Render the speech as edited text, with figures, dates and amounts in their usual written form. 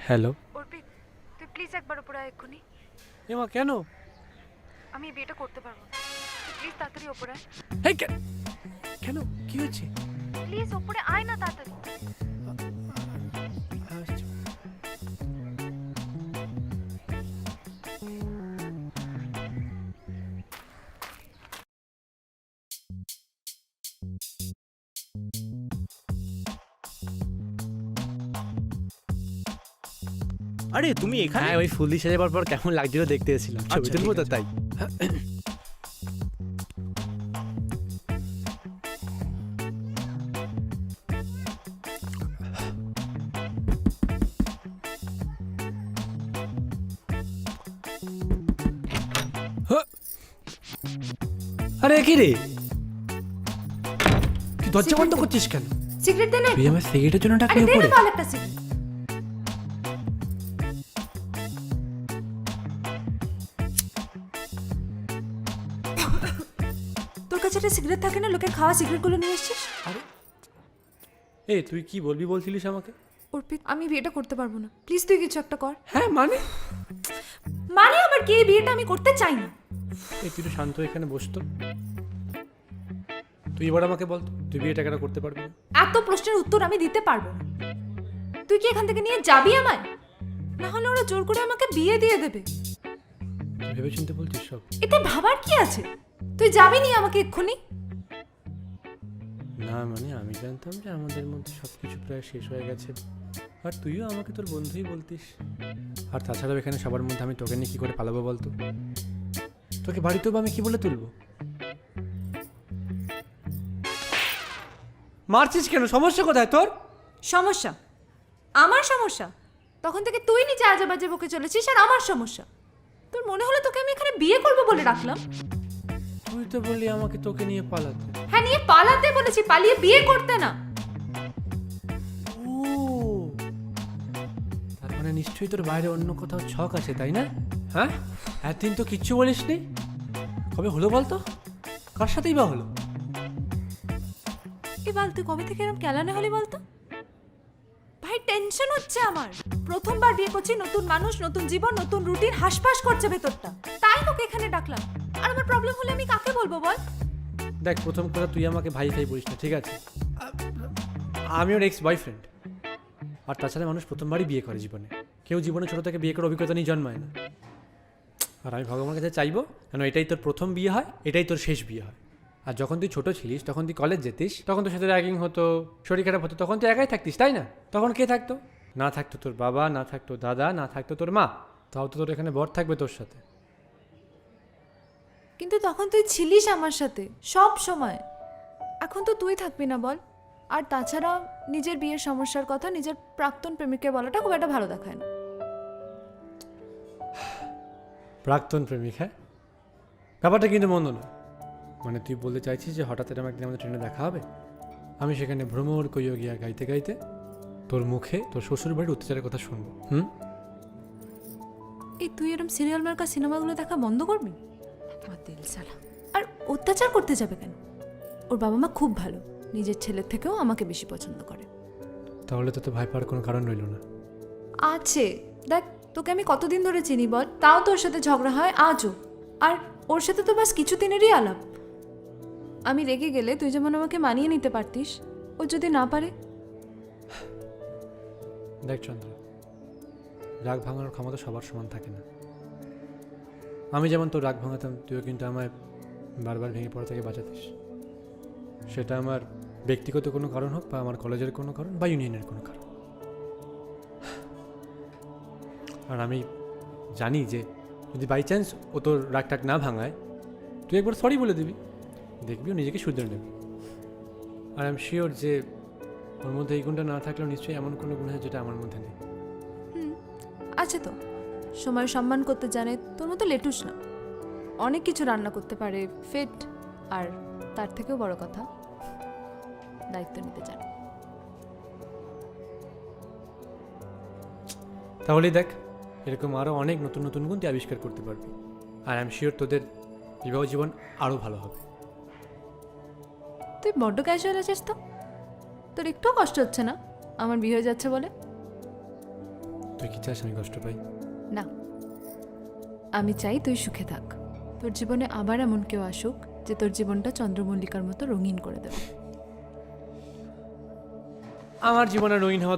Hello. অর্পিত, তুই please একবার উপরে আয় এক্ষুনি। এমা কেন? আমি বিয়েটা করতে পারবো না, প্লিজ তাড়াতাড়ি উপরে আয়। হেই কেন কি হয়েছে? প্লিজ উপরে আয় না তাড়াতাড়ি। আরে তুমি এখানে? হ্যাঁ, ওই ফুল দিয়ে সাজাবার পর কেমন লাগছিল দেখতে এসেছিলাম, ছবি তুলবো তো তাই। আরে কি রে, তুই দরজা বন্ধ করছিস কেন? সিগারেট দে না। তুই আমার সিগারেটের জন্য ডাকলি আরে দে উপরে? না বল একটা সিগারেট। তোর কাছে একটা সিগারেট থাকে না, লোকের খাওয়া সিগারেটগুলো নিয়ে এসেছিস। আরে এই তুই কি বলবি বলছিলিস আমাকে? অর্পিত, আমি বিয়েটা করতে পারবো না, প্লিজ তুই কিছু একটা কর। হ্যাঁ মানে মানে আবার কি, এই বিয়েটা আমি করতে চাই না। এই তুই তো শান্ত এখানে বসতো। তুই এবার আমাকে বল, তুই বিয়েটা কেন করতে পারবি না? এত প্রশ্নের উত্তর আমি দিতে পারবো না। তুই কি এখান থেকে নিয়ে যাবি আমায়? না হলে ওরা জোর করে আমাকে বিয়ে দিয়ে দেবে। ভেবেচিন্তে বলছিস সব? এতে ভাবার কি আছে? তুই যাবি নি আমাকে এক্ষুনি? না মানে আমি জানতাম যে আমাদের মধ্যে সবকিছু প্রায় শেষ হয়ে গেছে, আর তুইও আমাকে তোর বন্ধুই বলতিস। আর তাছাড়াও এখানে সবার মধ্যে আমি তোকে নিয়ে কি করে পালাবো বলতো? তোকে বাড়িতেও বা আমি কি বলে তুলবো? মারছিস কেন? সমস্যা কোথায় তোর? সমস্যা? আমার সমস্যা? তখন থেকে তুই নিচে আজে বাজে বকে চলেছিস, আর আমার সমস্যা? তোর মনে হলো তোকে আমি এখানে বিয়ে করবো বলে রাখলাম? তুই তো বললি আমাকে তোকে নিয়ে পালাতে। হ্যাঁ, নিয়ে পালাতে বলেছি, পালিয়ে বিয়ে করতে না। ও, তার মানে নিশ্চয়ই তোর বাইরে অন্য কোথাও ছক আছে, তাই না? হ্যাঁ, এতদিন তো কিচ্ছু বলিসনি। কবে হলো বলতো? কার সাথেই বা হলো? এবার তুই কবে থেকে এরকম কেলানে হলি বলতো? ভাই টেনশন হচ্ছে আমার। প্রথমবার বিয়ে করছি, নতুন মানুষ, নতুন জীবন, নতুন রুটিন, হাসপাস করছে ভেতরটা। তাই তোকে এখানে ডাকলাম। আর আমার প্রবলেম হলে আমি কাকে বলবো বল? দেখ, প্রথম কথা তুই আমাকে ভাই ভাই বলিস না, ঠিক আছে? আমি ওর এক্স বয়ফ্রেন্ড। আর তাছাড়া মানুষ প্রথমবারই বিয়ে করে জীবনে। কেউ জীবনে ছোটো থেকে বিয়ে করার অভিজ্ঞতা নিয়ে জন্মায় না। আর আমি ভগবানের কাছে চাইবো কেন এটাই তোর প্রথম বিয়ে হয়, এটাই তোর শেষ বিয়ে হয়। আর যখন তুই ছোটো ছিলিস, তখন তুই কলেজ যেতিস, তখন তোর সাথে র্যাগিং হতো, শরীর খারাপ হতো, তখন তুই একাই থাকতিস, তাই না? তখন কে থাকতো? না থাকতো তোর বাবা, না থাকতো দাদা, না থাকতো তোর মা। তাও তো তোর এখানে বর থাকবে তোর সাথে। কিন্তু তখন তুই ছিলিস আমার সাথে সব সময়। এখন তো তুই থাকবি না বল। আর তাছাড়া নিজের বিয়ের সমস্যার কথা নিজের প্রাক্তন প্রেমিককে বলাটা খুব একটা ভালো দেখায় না। প্রাক্তন প্রেমিক? হ্যাঁ, ব্যাপারটা কিন্তু মন্দ না। মানে তুই বলতে চাইছিস যে হঠাৎ এরকম একদিন আমাদের ট্রেনে দেখা হবে, আমি সেখানে ভ্রমর কইও গিয়া গাইতে গাইতে তোর মুখে তোর শ্বশুর বাড়ির অত্যাচারের কথা শুনবো? এই তুই এরকম সিরিয়াল মার্কা সিনেমাগুলো দেখা বন্ধ করবি? আর অত্যাচার করতে যাবে কেন? ওর বাবা মা খুব ভালো, নিজের ছেলের থেকেও আমাকে বেশি পছন্দ করে। তাহলে তো ভয় পাওয়ার কোনো কারণ রইল না। আছে, দেখ তোকে আমি কতদিন ধরে চিনি বল, তাও তোর সাথে ঝগড়া হয় আজও। আর ওর সাথে তো বাস কিছুদিনেরই আলাপ। আমি রেগে গেলে তুই যেমন আমাকে মানিয়ে নিতে পারতিস, ও যদি না পারে? দেখ চন্দ্র, রাগ ভাঙানোর ক্ষমতা সবার সমান থাকে না। আমি যেমন তোর রাগ ভাঙাতাম, তুইও কিন্তু আমায় বারবার ভেঙে পড়া থেকে বাঁচাতিস। সেটা আমার ব্যক্তিগত কোনো কারণ হোক, বা আমার কলেজের কোনো কারণ, বা ইউনিয়নের কোনো কারণ। আর আমি জানি যে যদি বাই চান্স ও তোর রাগ টাগ না ভাঙায়, তুই একবার সরি বলে দিবি, দেখবি ও নিজেকে শুধরে নেবে। আর আই এম শিওর যে ওর মধ্যে এই গুণটা না থাকলেও নিশ্চয়ই এমন কোনো গুণ আছে যেটা আমার মধ্যে নেই। আছে তো, সময় সম্মান করতে জানে, তোর মতো লেটুস না। অনেক কিছু রান্না করতে পারে, ফিট, আর তার থেকেও বড় কথা দায়িত্ব নিতে জানে। তাহলেই দেখ, এরকম আরও অনেক নতুন নতুন গুণ তুই আবিষ্কার করতে পারবি। আর আই এম শিওর তোদের বিবাহ জীবন আরও ভালো হবে। তুই বড্ড ক্যাজুয়াল আছিস তো। তোর একটুও কষ্ট হচ্ছে না আমার বিয়ে হয়ে যাচ্ছে বলে? তুই কি চাস আমি কষ্ট পাই? না, আমি চাই তুই সুখে থাক। তোর জীবনে আবার এমন কেউ আসুক যে তোর জীবনটা চন্দ্রমল্লিকার মতো রঙিন করে দেবে। আমার জীবনে রঙিন হওয়া